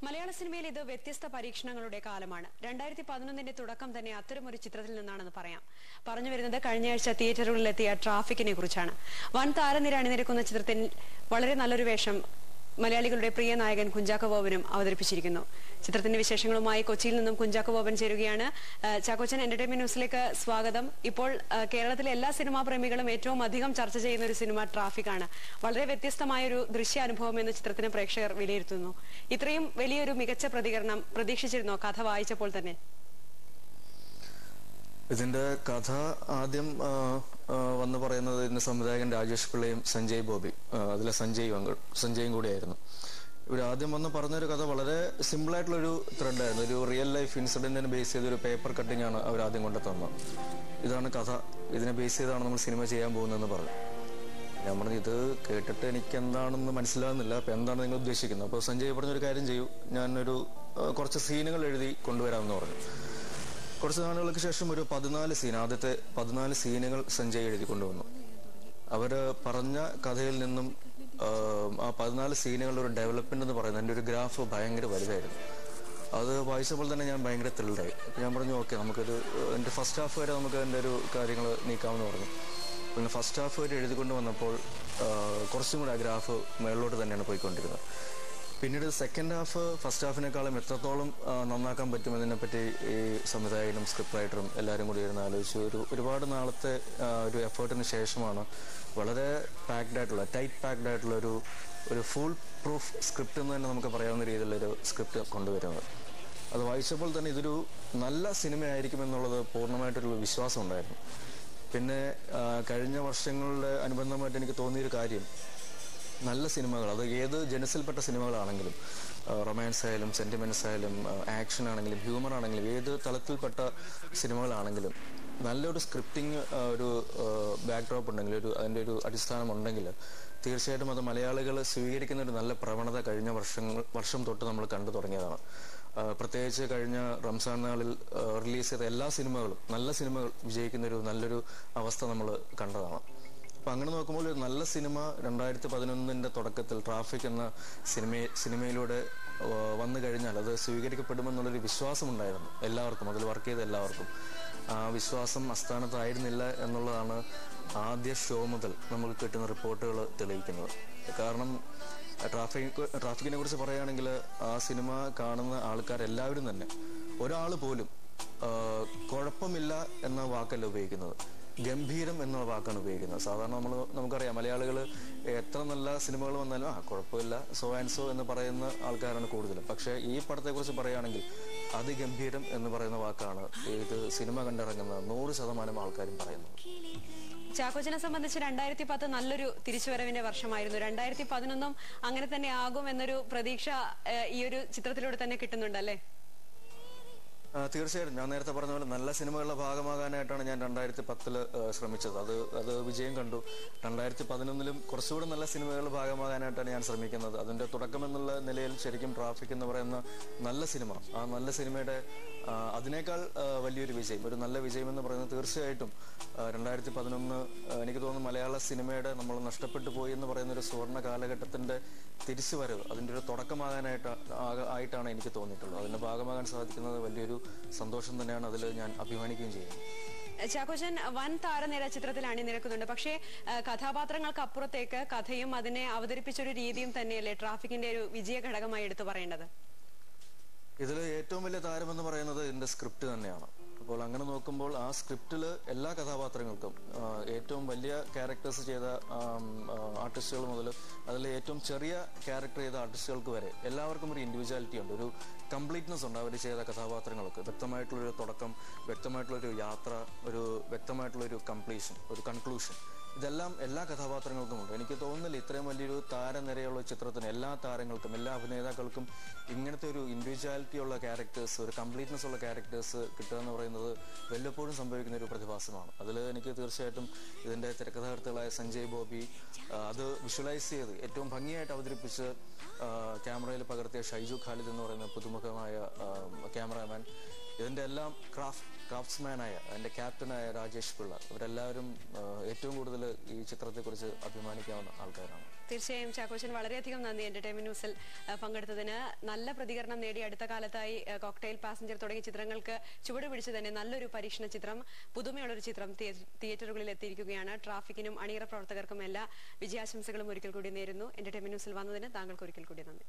മലയാള സിനിമയിൽ ഇത് വ്യത്യസ്ത പരീക്ഷണങ്ങളുടെ കാലമാണ്. 2011 തുടക്കം തന്നെ അത്തരമൊരു ചിത്രത്തിൽ നിന്നാണെന്ന് പറയാം. പറഞ്ഞു വരുന്നത് കഴിഞ്ഞയാഴ്ച തിയേറ്ററുകളിലെത്തിയ ട്രാഫിക്കിനെ കുറിച്ചാണ്. വൻ താരനിര അണിനിരക്കുന്ന ചിത്രത്തിൽ വളരെ നല്ലൊരു വേഷം മലയാളികളുടെ പ്രിയ നായകൻ കുഞ്ചാക്കോ ബോബനും അവതരിപ്പിച്ചിരിക്കുന്നു. ചിത്രത്തിന്റെ വിശേഷങ്ങളുമായി കൊച്ചിയിൽ നിന്നും കുഞ്ചാക്കോ ബോബൻ ചേരുകയാണ്. ചാക്കോച്ചൻ, എന്റർടൈൻമെന്റ് ന്യൂസിലേക്ക് സ്വാഗതം. ഇപ്പോൾ കേരളത്തിലെ എല്ലാ സിനിമാ പ്രേമികളും ഏറ്റവും അധികം ചർച്ച ചെയ്യുന്ന ഒരു സിനിമ ട്രാഫിക്കാണ്. വളരെ വ്യത്യസ്തമായ ഒരു ദൃശ്യാനുഭവം എന്ന് ചിത്രത്തിന് പ്രേക്ഷകർ വിലയിരുത്തുന്നു. ഇത്രയും വലിയൊരു മികച്ച പ്രതികരണം പ്രതീക്ഷിച്ചിരുന്നോ കഥ വായിച്ചപ്പോൾ തന്നെ? ഇതിന്റെ കഥ ആദ്യം വന്ന് പറയുന്നത് ഇതിന്റെ സംവിധായകൻ രാജേഷ് പിള്ളയും സഞ്ജയ് ബോബി, അതിലെ സഞ്ജയും കൂടിയായിരുന്നു. ഇവർ ആദ്യം വന്ന് പറഞ്ഞൊരു കഥ വളരെ സിമ്പിൾ ആയിട്ടുള്ളൊരു ത്രെഡായിരുന്നു. ഒരു റിയൽ ലൈഫ് ഇൻസിഡന്റിനെ ബേസ് ചെയ്തൊരു പേപ്പർ കട്ടിംഗ് ആണ് അവർ ആദ്യം കൊണ്ട് തന്നത്. ഇതാണ് കഥ, ഇതിനെ ബേസ് ചെയ്താണ് നമ്മൾ സിനിമ ചെയ്യാൻ പോകുന്നതെന്ന് പറഞ്ഞു. ഞാൻ പറഞ്ഞു ഇത് കേട്ടിട്ട് എനിക്ക് എന്താണെന്ന് മനസ്സിലാകുന്നില്ല, അപ്പൊ എന്താണ് നിങ്ങൾ ഉദ്ദേശിക്കുന്നത്? അപ്പോൾ സഞ്ജയ് പറഞ്ഞൊരു കാര്യം ചെയ്യൂ, ഞാനൊരു കുറച്ച് സീനുകൾ എഴുതി കൊണ്ടുവരാമെന്ന് പറഞ്ഞു. കുറച്ച് നാളുകൾക്ക് ശേഷം ഒരു 14 സീൻ, ആദ്യത്തെ 14 സീനുകൾ സഞ്ജയ് എഴുതി കൊണ്ടുവന്നു. അവര് പറഞ്ഞ കഥയിൽ നിന്നും ആ 14 സീനുകളുടെ ഒരു ഡെവലപ്മെന്റ് എന്ന് പറയുന്നത് എൻ്റെ ഒരു ഗ്രാഫ് ഭയങ്കര വലുതായിരുന്നു. അത് വായിച്ചപ്പോൾ തന്നെ ഞാൻ ഭയങ്കര ത്രില്ഡായി. ഞാൻ പറഞ്ഞു ഓക്കെ, നമുക്കൊരു എൻ്റെ ഫസ്റ്റ് ഹാഫ് വരെ നമുക്ക് എൻ്റെ ഒരു കാര്യങ്ങൾ നീക്കാമെന്ന് പറഞ്ഞു. പിന്നെ ഫസ്റ്റ് ഹാഫ് വരെ എഴുതിക്കൊണ്ട് വന്നപ്പോൾ കുറച്ചും കൂടെ ആ ഗ്രാഫ് മേളിലോട്ട് തന്നെയാണ് പോയിക്കൊണ്ടിരുന്നത്. പിന്നീട് സെക്കൻഡ് ഹാഫ് ഫസ്റ്റ് ഹാഫിനേക്കാളും എത്രത്തോളം നന്നാക്കാൻ പറ്റുമെന്നതിനെ പറ്റി ഈ സംവിധായകനും സ്ക്രിപ്റ്റ് റൈറ്ററും എല്ലാവരും കൂടി ഇരുന്ന് ആലോചിച്ചു. ഒരുപാട് നാളത്തെ ഒരു എഫേർട്ടിന് ശേഷമാണ് വളരെ ടൈറ്റ് പാക്ഡ് ആയിട്ടുള്ള ഒരു ഫുൾ പ്രൂഫ് സ്ക്രിപ്റ്റ് എന്ന് തന്നെ നമുക്ക് പറയാവുന്ന രീതിയിലുള്ളൊരു സ്ക്രിപ്റ്റ് കൊണ്ടുവരുന്നത്. അത് വായിച്ചപ്പോൾ തന്നെ ഇതൊരു നല്ല സിനിമയായിരിക്കും എന്നുള്ളത് പൂർണ്ണമായിട്ടൊരു വിശ്വാസം ഉണ്ടായിരുന്നു. പിന്നെ കഴിഞ്ഞ വർഷങ്ങളുടെ അനുബന്ധമായിട്ട് എനിക്ക് തോന്നിയൊരു കാര്യം, നല്ല സിനിമകൾ, അത് ഏത് ജനസിൽപ്പെട്ട സിനിമകളാണെങ്കിലും, റൊമാൻസ് ആയാലും സെന്റിമെന്റ്സ് ആയാലും ആക്ഷൻ ആണെങ്കിലും ഹ്യൂമർ ആണെങ്കിലും ഏത് തലത്തിൽപ്പെട്ട സിനിമകളാണെങ്കിലും നല്ലൊരു സ്ക്രിപ്റ്റിംഗ് ഒരു ബാക്ക്ഡ്രോപ്പ് ഉണ്ടെങ്കിൽ, അതിൻ്റെ ഒരു അടിസ്ഥാനം ഉണ്ടെങ്കിൽ തീർച്ചയായിട്ടും അത് മലയാളികൾ സ്വീകരിക്കുന്ന ഒരു നല്ല പ്രവണത കഴിഞ്ഞ വർഷം തൊട്ട് നമ്മൾ കണ്ടു തുടങ്ങിയതാണ്. പ്രത്യേകിച്ച് കഴിഞ്ഞ റംസാൻ നാളിൽ റിലീസ് ചെയ്ത എല്ലാ സിനിമകളും, നല്ല സിനിമകൾ വിജയിക്കുന്ന ഒരു നല്ലൊരു അവസ്ഥ നമ്മൾ കണ്ടതാണ്. അപ്പൊ അങ്ങനെ നോക്കുമ്പോൾ ഒരു നല്ല സിനിമ 2011 തുടക്കത്തിൽ ട്രാഫിക് എന്ന സിനിമയിലൂടെ വന്നു കഴിഞ്ഞാൽ അത് സ്വീകരിക്കപ്പെടുമെന്നുള്ളൊരു വിശ്വാസമുണ്ടായിരുന്നു എല്ലാവർക്കും, അതിൽ വർക്ക് ചെയ്ത എല്ലാവർക്കും. ആ വിശ്വാസം അസ്ഥാനത്തായിരുന്നില്ല എന്നുള്ളതാണ് ആദ്യ ഷോ മുതൽ നമുക്ക് കിട്ടുന്ന റിപ്പോർട്ടുകൾ തെളിയിക്കുന്നത്. കാരണം ട്രാഫിക്കിനെ കുറിച്ച് പറയുകയാണെങ്കിൽ ആ സിനിമ കാണുന്ന ആൾക്കാരെല്ലാവരും തന്നെ, ഒരാൾ പോലും കുഴപ്പമില്ല എന്ന വാക്കല്ല ഉപയോഗിക്കുന്നത്, ഗംഭീരം എന്നുള്ള വാക്കാണ് ഉപയോഗിക്കുന്നത്. സാധാരണ നമുക്കറിയാം മലയാളികൾ എത്ര നല്ല സിനിമകൾ വന്നാലും കുഴപ്പമില്ല, സോ ആൻഡ് സോ എന്ന് പറയുന്ന ആൾക്കാരാണ് കൂടുതലും. പക്ഷേ ഈ പടത്തെക്കുറിച്ച് പറയുകയാണെങ്കിൽ അതിഗംഭീരം എന്ന് പറയുന്ന വാക്കാണ് ഇത് സിനിമ കണ്ടിറങ്ങുന്ന 100% ആൾക്കാരും പറയുന്നത്. ചാക്കോച്ചനെ സംബന്ധിച്ച് 2010 നല്ലൊരു തിരിച്ചുവരവിന്റെ വർഷമായിരുന്നു. 2011 അങ്ങനെ തന്നെ ആകും എന്നൊരു പ്രതീക്ഷ ഈ ഒരു ചിത്രത്തിലൂടെ തന്നെ കിട്ടുന്നുണ്ടല്ലേ? തീർച്ചയായിട്ടും ഞാൻ നേരത്തെ പറഞ്ഞ പോലെ നല്ല സിനിമകളുടെ ഭാഗമാകാനായിട്ടാണ് ഞാൻ 2010 ശ്രമിച്ചത്. അത് വിജയം കണ്ടു. 2011 കുറച്ചുകൂടെ നല്ല സിനിമകളുടെ ഭാഗമാകാനായിട്ടാണ് ഞാൻ ശ്രമിക്കുന്നത്. അതിന്റെ തുടക്കം എന്നുള്ള നിലയിൽ ശരിക്കും ട്രാഫിക് എന്ന് പറയുന്ന നല്ല സിനിമ, ആ നല്ല സിനിമയുടെ അതിനേക്കാൾ വലിയൊരു വിജയം, ഒരു നല്ല വിജയം എന്ന് പറയുന്നത് തീർച്ചയായിട്ടും 2011 എനിക്ക് തോന്നുന്നു മലയാള സിനിമയുടെ നമ്മൾ നഷ്ടപ്പെട്ടു പോയി എന്ന് പറയുന്ന ഒരു സുവർണ്ണ കാലഘട്ടത്തിന്റെ തിരിച്ചുവരവ്, അതിന്റെ ഒരു തുടക്കമാകാനായിട്ടാണ് എനിക്ക് തോന്നിയിട്ടുള്ളത്. അതിന്റെ ഭാഗമാകാൻ സാധിക്കുന്നത് വലിയൊരു സന്തോഷം തന്നെയാണ്. അതിൽ ഞാൻ അഭിമാനിക്കുകയും ചെയ്യുന്നു. ചാക്കോച്ചൻ, വൻ താരനിര ചിത്രത്തിൽ അണിനിരക്കുന്നുണ്ട്. പക്ഷേ കഥാപാത്രങ്ങൾക്ക് അപ്പുറത്തേക്ക് കഥയും അതിനെ അവതരിപ്പിച്ചൊരു രീതിയും തന്നെയല്ലേ ട്രാഫിക്കിന്റെ ഒരു വിജയ ഘടകമായി എടുത്തു പറയേണ്ടത്? ഇതിൽ ഏറ്റവും വലിയ താരമെന്ന് പറയുന്നത് ഇതിന്റെ സ്ക്രിപ്റ്റ് തന്നെയാണ്. അപ്പോൾ അങ്ങനെ നോക്കുമ്പോൾ ആ സ്ക്രിപ്റ്റിൽ എല്ലാ കഥാപാത്രങ്ങൾക്കും, ഏറ്റവും വലിയ ക്യാരക്ടേഴ്സ് ചെയ്ത ആർട്ടിസ്റ്റുകൾ മുതൽ അതിൽ ഏറ്റവും ചെറിയ ക്യാരക്ടർ ചെയ്ത ആർട്ടിസ്റ്റുകൾക്ക് വരെ എല്ലാവർക്കും ഒരു ഇൻഡിവിജ്വാലിറ്റി ഉണ്ട്, ഒരു കംപ്ലീറ്റ്നെസ് ഉണ്ട്. അവർ ചെയ്ത കഥാപാത്രങ്ങൾക്ക് വ്യക്തമായിട്ടുള്ളൊരു തുടക്കം, വ്യക്തമായിട്ടുള്ളൊരു യാത്ര, ഒരു വ്യക്തമായിട്ടുള്ളൊരു കംപ്ലീഷൻ, ഒരു കൺക്ലൂഷൻ, ഇതെല്ലാം എല്ലാ കഥാപാത്രങ്ങൾക്കും ഉണ്ട്. എനിക്ക് തോന്നുന്നില്ല ഇത്രയും വലിയൊരു താരനിരയുള്ള ചിത്രത്തിന് എല്ലാ താരങ്ങൾക്കും, എല്ലാ അഭിനേതാക്കൾക്കും ഇങ്ങനത്തെ ഒരു ഇൻഡിവിജ്വാലിറ്റി ഉള്ള ക്യാരക്ടേഴ്സ്, ഒരു കംപ്ലീറ്റ്നെസ് ഉള്ള ക്യാരക്ടേഴ്സ് കിട്ടുക എന്ന് പറയുന്നത് വല്ലപ്പോഴും സംഭവിക്കുന്ന ഒരു പ്രതിഭാസമാണ്. അതിൽ എനിക്ക് തീർച്ചയായിട്ടും ഇതിൻ്റെ തിരക്കഥാകൃത്തുകളായ സഞ്ജയ് ബോബി അത് വിഷ്വലൈസ് ചെയ്ത് ഏറ്റവും ഭംഗിയായിട്ട് അവതരിപ്പിച്ച് ക്യാമറയിൽ പകർത്തിയ ഷൈജു ഖാലിദ് എന്ന് പറയുന്ന പുതുമുഖമായ ക്യാമറാമാൻ, ഇതിൻ്റെ എല്ലാം ക്രാഫ്റ്റ്സ്മാനായ അതിൻ്റെ ക്യാപ്റ്റനായ രാജേഷ് പിള്ള, ഇവരെല്ലാവരും ഏറ്റവും കൂടുതൽ ഈ ചിത്രത്തെക്കുറിച്ച് അഭിമാനിക്കാവുന്ന ആൾക്കാരാണ്. തീർച്ചയായും ചാക്കോച്ചൻ വളരെയധികം നന്ദി എന്റർടൈൻമെന്റ് ന്യൂസിൽ പങ്കെടുത്തതിന്. നല്ല പ്രതികരണം നേടി അടുത്ത കാലത്തായി കോക്ടെയിൽ പാസഞ്ചർ തുടങ്ങിയ ചിത്രങ്ങൾക്ക് ചുവട് പിടിച്ച് തന്നെ നല്ലൊരു പരീക്ഷണ ചിത്രം, പുതുമയുള്ളൊരു ചിത്രം തിയേറ്ററുകളിൽ എത്തിയിരിക്കുകയാണ്. ട്രാഫിക്കിനും അണിയറ പ്രവർത്തകർക്കും എല്ലാ വിജയാശംസകളും ഒരിക്കൽ കൂടി നേരുന്നു. എന്റർടൈൻമെന്റ് ന്യൂസിൽ വന്നതിന് താങ്കൾക്ക് ഒരിക്കൽ കൂടി നന്ദി.